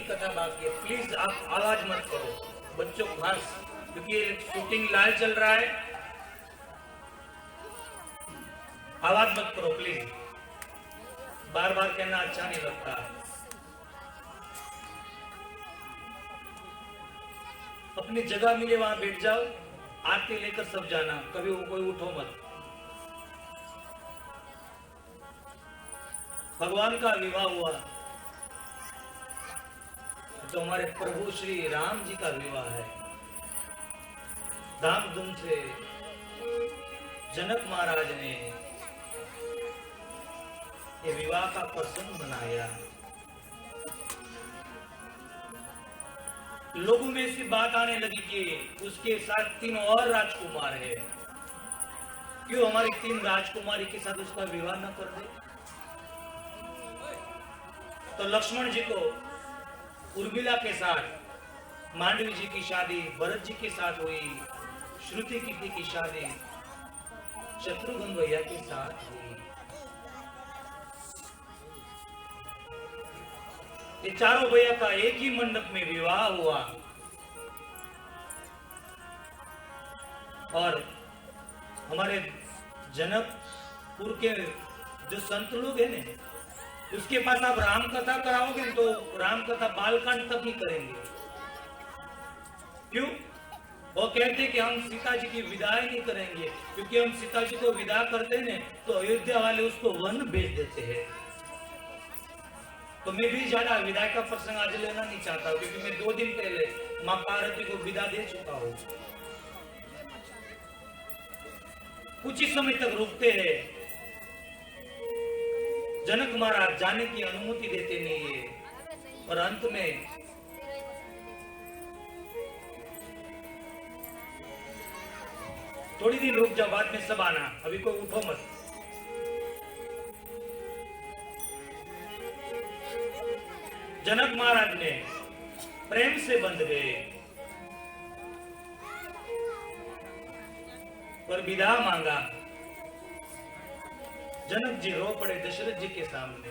कथा बाकी है। प्लीज आप आवाज मत करो, बच्चों को हंस, क्योंकि शूटिंग लाइव चल रहा है। आवाज मत करो प्लीज, बार बार कहना अच्छा नहीं लगता। अपनी जगह मिले वहां बैठ जाओ, आरती लेकर सब जाना, कभी कोई उठो मत। भगवान का विवाह हुआ तो हमारे प्रभु श्री राम जी का विवाह है। धामधूम से जनक महाराज ने ये विवाह का प्रसंग मनाया। लोगों में ऐसी बात आने लगी कि उसके साथ 3 और राजकुमार है, क्यों हमारी 3 राजकुमारी के साथ उसका विवाह न कर दे। तो लक्ष्मण जी को उर्मिला के साथ मांडवी जी की शादी भरत जी के साथ हुई, श्रुति कीर्ति की शादी शत्रुघ्न भैया के साथ हुई। ये चारों भैया का एक ही मंडप में विवाह हुआ और हमारे जनकपुर के जो संत लोग हैं ना, उसके पास आप राम कथा कराओगे तो राम कथा बालकांड तक ही करेंगे। क्यों? वो कहते हैं कि हम सीता जी की विदाई नहीं करेंगे, क्योंकि हम सीता जी को विदा करते हैं तो अयोध्या वाले उसको वन भेज देते हैं। तो मैं भी ज्यादा विदाई का प्रसंग आज लेना नहीं चाहता, क्योंकि मैं 2 दिन पहले मां पार्वती को विदा दे चुका हूं। कुछ ही समय तक रुकते हैं, जनक महाराज जाने की अनुमति देते नहीं है और अंत में थोड़ी देर रुक जा, बाद में सब आना, अभी कोई उठो मत। जनक महाराज ने प्रेम से बंध गए और विदा मांगा। जनक जी रो पड़े दशरथ जी के सामने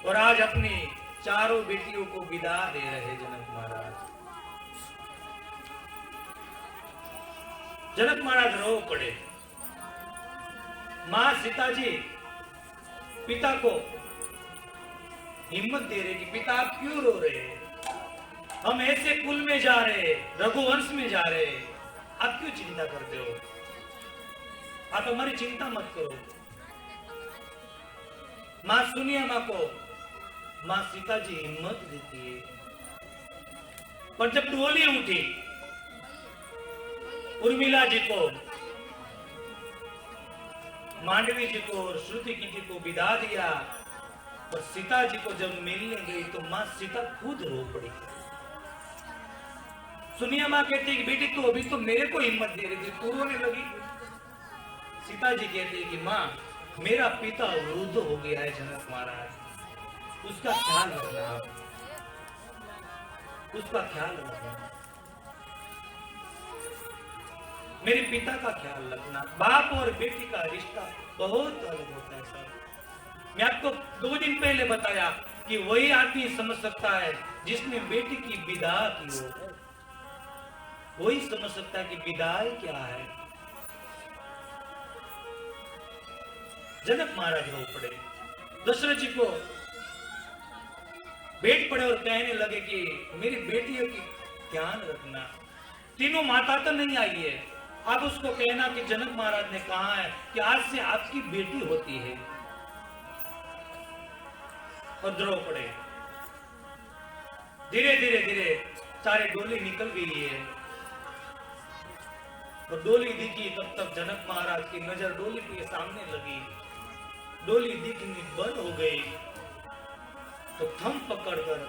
और आज अपनी चारों बेटियों को विदा दे रहे जनक महाराज। जनक महाराज रो पड़े। मां सीता जी पिता को हिम्मत दे रहे कि पिता आप क्यों रो रहे हैं, हम ऐसे कुल में जा रहे, रघुवंश में जा रहे, आप क्यों चिंता करते हो, आप हमारी चिंता मत करो। मां सुनिए, मां को मां सीता जी हिम्मत देती है। पर जब डोली उठी, उर्मिला जी को, मांडवी जी को और श्रुति की जी को विदा दिया और सीता जी को जब मिलने गई तो मां सीता खुद रो पड़ी। सुनिया मां कहती कि बेटी तू अभी तो मेरे को हिम्मत दे रही थी, तू रोने लगी। सीता जी कहती है कि मां मेरा पिता वृद्ध हो गया है जनक महाराज, उसका ख्याल रखना, उसका ख्याल रखना, मेरे पिता का ख्याल रखना। बाप और बेटी का रिश्ता बहुत अलग होता है सर। मैं आपको 2 दिन पहले बताया कि वही आदमी समझ सकता है जिसने बेटी की विदा की हो, वही समझ सकता है कि विदाई क्या है। जनक महाराज रो पड़े, दशरथ जी को बैठ पड़े और कहने लगे कि मेरी बेटियों की ध्यान रखना। तीनों माता तो नहीं आई है, अब उसको कहना कि जनक महाराज ने कहा है कि आज से आपकी बेटी होती है। और द्रो पड़े। धीरे धीरे धीरे सारी डोली निकल गई है और डोली दिखी, तब तक जनक महाराज की नजर डोली के सामने लगी। डोली दिखनी बंद हो गई तो थम पकड़कर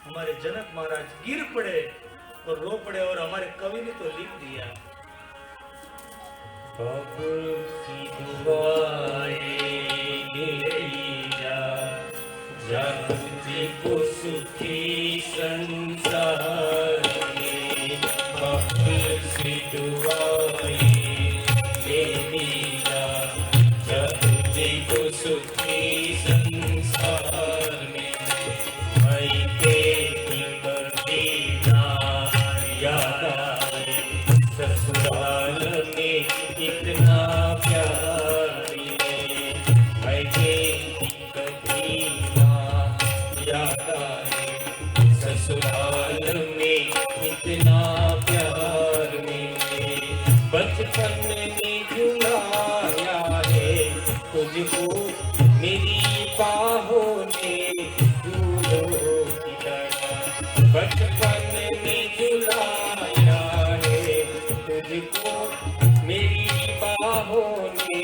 हमारे जनक महाराज गिर पड़े और रो पड़े। और हमारे कवि ने तो लिख दिया, जाति को सुखी संसार में बबुल सी दुआएं दे दीजा। जाति को सुखी संसार में ज्यादा है ससुराल में इतना प्यार मिले बचपन में झुलाया है तुझको मेरी बाहों ने झूलों की तरह बचपन में झुलाया है तुझको मेरी बाहों ने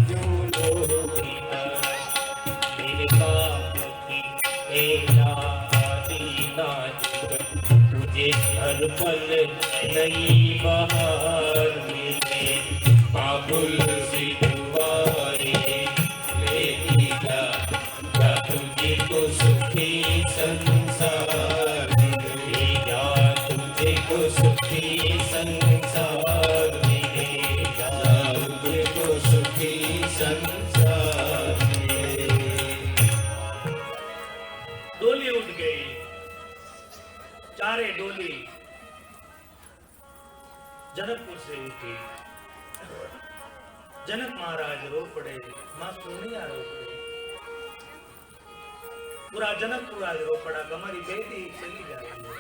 झूलों की तरह मेरे बाप की तुझे हर पल नई बहार मिले बाबुल सी दुआएं लेती जा तुझे को सुखी संसार मिलेगा तुझे को सुखी संसार मिलेगा तुझे को सुखी संसार डोली उठ गई चारे डोली जनकपुर से उठी जनक महाराज रो पड़े मां सोनिया रो पड़ी पूरा जनकपुर आज रो पड़ा कि हमारी बेटी चली जा रही है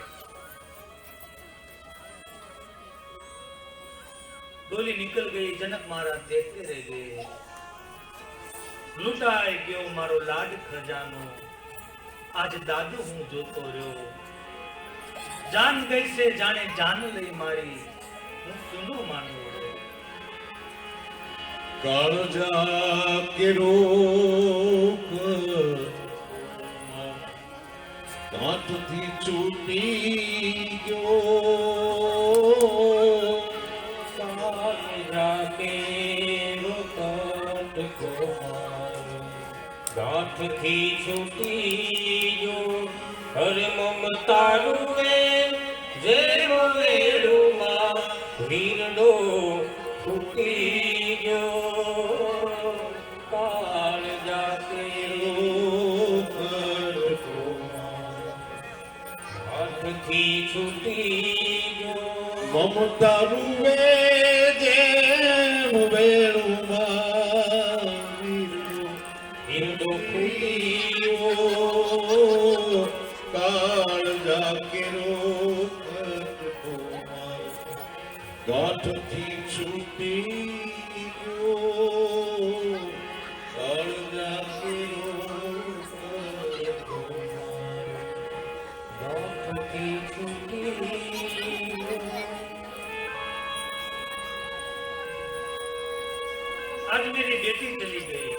डोली निकल गई जनक महाराज देखते रह गए लुटाए गयो मारो लाड खजानो आज दादू हूं जो तो रो जान गई से जाने जान लई मारी हूं सुनो मानो काळजा के रोक कांट थी चूटी गयो काळजा के रोकाट को गांठ थी छूटी जो हर ममता रुए जे वेड़ुमा वीरडो फूटी जो काळजा के रोकाट को गांठ थी छूटी जो ममता रुवे जे वेणुमा वीरडो फूटी काळजा के रोक गांठ थी छूटी गयो काळजा के रोक गांठ थी छूटी आज मेरी बेटी चली गई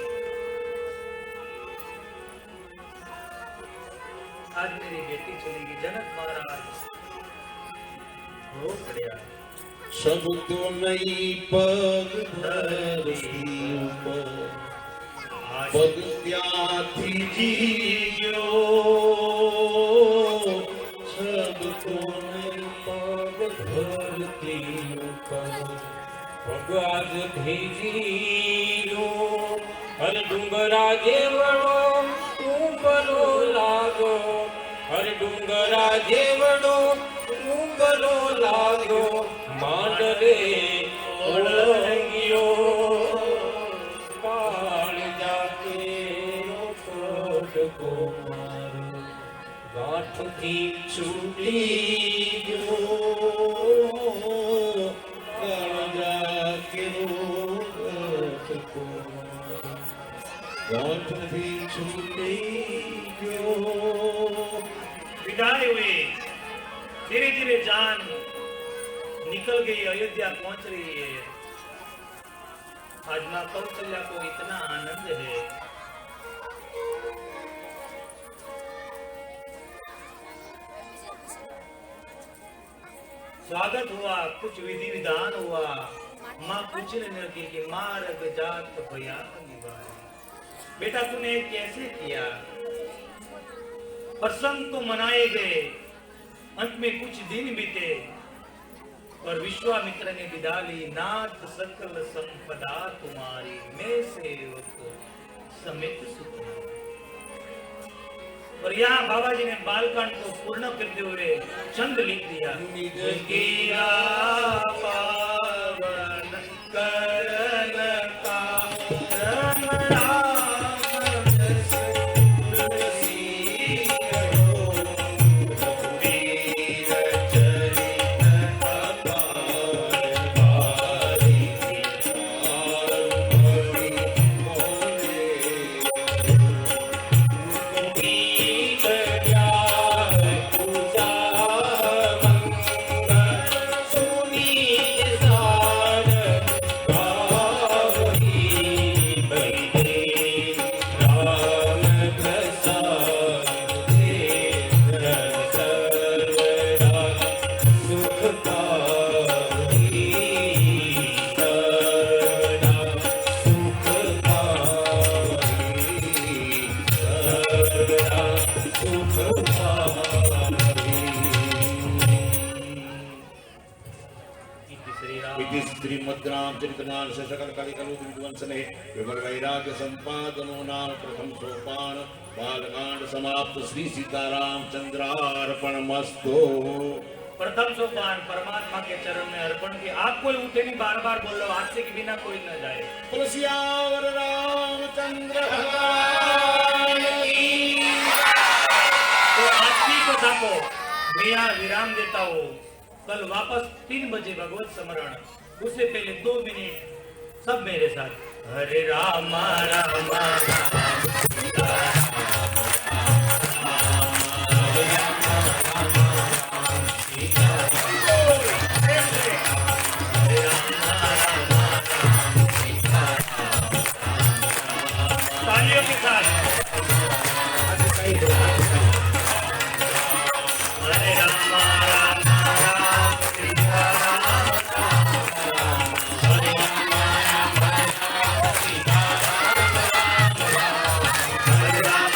आज मेरी बेटी चली गई जनक महाराज रो पड़े सब तो नई पग धरती ऊपर पग त्याथी जीयो सब तो नई पग धरती ऊपर पग आज भेजियो हर डूंगरा जेवड़ो ऊपरो लागो हर डूंगरा जेवड़ो ऊपरो लागो मांडले ओळंगियो काळजा के रोकाट को मारो गांठ थी छूटी गयो काळजा के रोक को गांठ थी छूटी गयो विदाई हुई धीरे धीरे जान निकल गई अयोध्या पहुंच रही है आज मां कौशल्या को इतना आनंद है स्वागत हुआ कुछ विधि विधान हुआ मां पूछने लगी कि मार्ग जात भया निभाए बेटा तूने कैसे किया प्रसंग तो मनाए गए अंत में कुछ दिन बीते और विश्वामित्र ने विदा ली नाथ सकल संपदा तुम्हारी मैं सेवक समित सुखी और यहाँ बाबा जी ने बालकांड को पूर्ण करते हुए छंद लिख दिया निज कीरा पावन करन का राम राम जस तुलसी इति श्री राम इति श्रीमद् रामचरितमानस सकल कलिकलु विध्वंसने विमल वैराग्य संपादनो नाम प्रथम सोपान बालकांड समाप्त। श्री सीतारामचंद्रार्पणमस्तु। प्रथम सोपान परमात्मा के चरण में अर्पण की। आप कोई उठे नहीं, बार बार बोल लो, हाथ से के बिना कोई न जाए। तुलसियावर रामचंद्र भगवान की। तो आज की कथा को मैं यहाँ विराम देता हूँ। कल वापस 3 बजे भगवत स्मरण, उससे पहले 2 मिनट सब मेरे साथ। हरे राम राम राम तालियों के साथ। हरे राम राम राम सीता राम हरे राम सीता हरे राम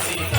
सीता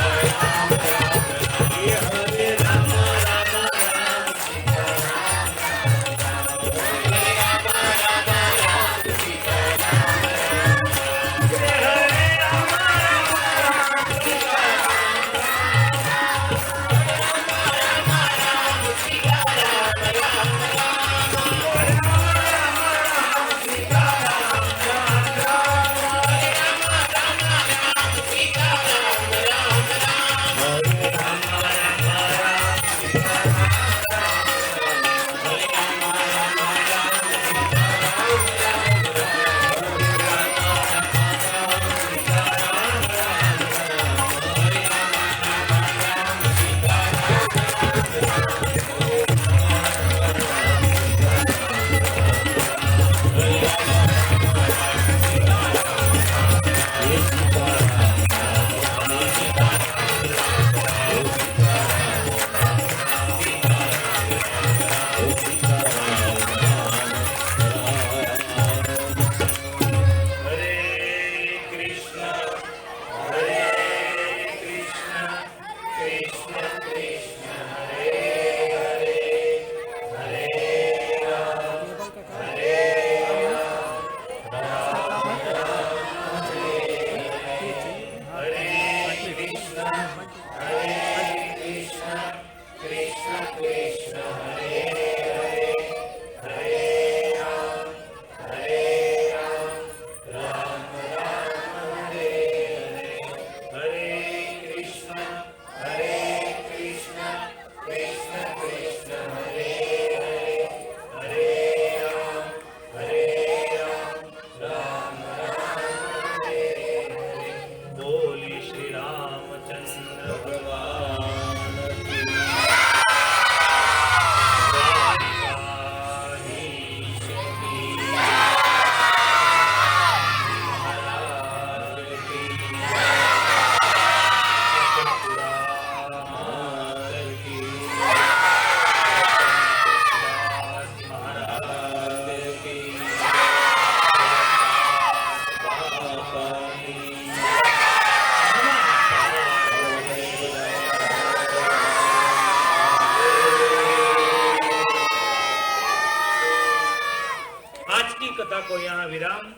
कथा को यहाँ विराम।